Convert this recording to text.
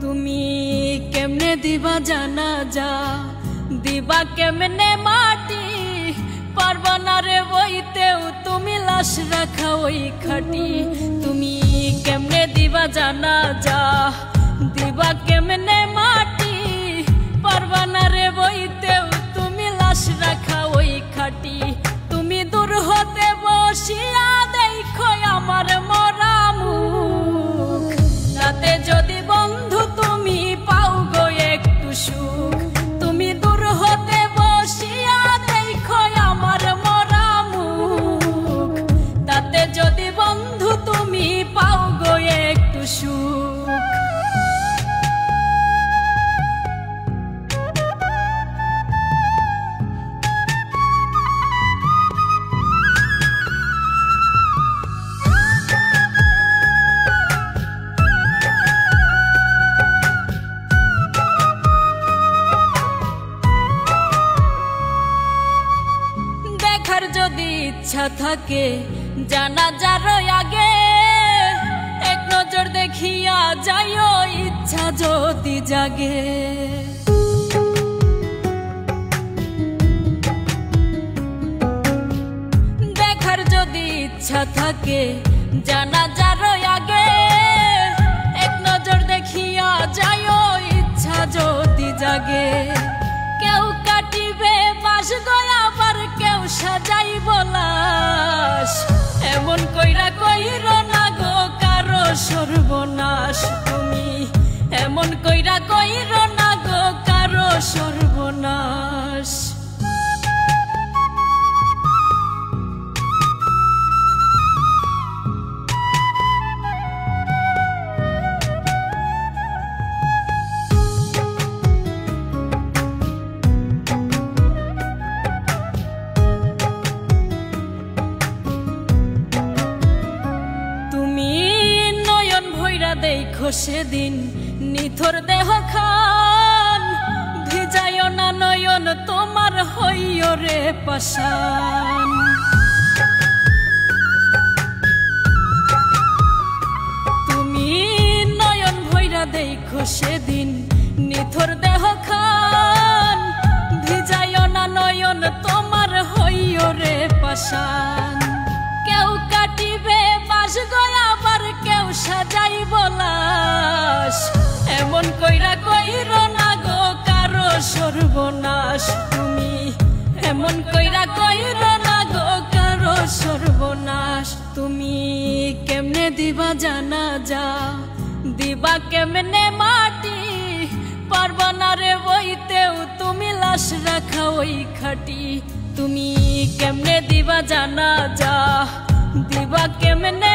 তুমি কেমনে দিবা জানা যা দিবা কেমনে মাটি পারবা না রে বইতেও তুমি লাশ রাখা ওই খাটি তুমি কেমনে দিবা জানা যা দিবা কেমনে মাটি পারবা না রে বইতেও তুমি লাশ রাখা ওই খাটি তুমি দূর হতে বসিয়া দেখো আমার মরা মুখ রাতে যদি বন্ধু তুমি পাও গো একটু সুখ তুমি দূর হতে বসিয়া দেখো আমার মরা মুখ তাতে যদি বন্ধু তুমি পাও গো একটু সুখ যদি ইচ্ছা থাকে জানা যার আগে এক নজর দেখিয়া যাইও ইচ্ছা যদি জাগে দেখার যদি ইচ্ছা থাকে জানা যার আগে এক নজর দেখিয়া যাইও ইচ্ছা যদি জাগে কেউ কাটিবে বাস গয়া আবার কেউ সাজাইব লাশ এমন কইরা কইর না গো কারো সর্বনাশ তুমি এমন কইরা কইর না গো কারো সর্বনাশ দেখো সেদিন নিথর দেহ খান ভিজায় না নয়ন তোমার হইও রে পাশান তুমি নয়ন ভৈরা দেখো সেদিন নিথর দেহ খান ভিজায় না নয়ন তোমার হইও রে পাশান কেউ কাটিবে বাস গয়া আবার কেউ সাজাইব লাশ এমন কইরা কইর না গো কারো সর্বনাশ তুমি এমন কইরা কইর না গো কারো সর্বনাশ তুমি কেমনে দিবা জানা যা দিবা কেমনে মাটি পারবা না রে বইতেও তুমি লাশ রাখা ওই খাটি তুমি কেমনে দিবা জানা যা দিবা কেমনে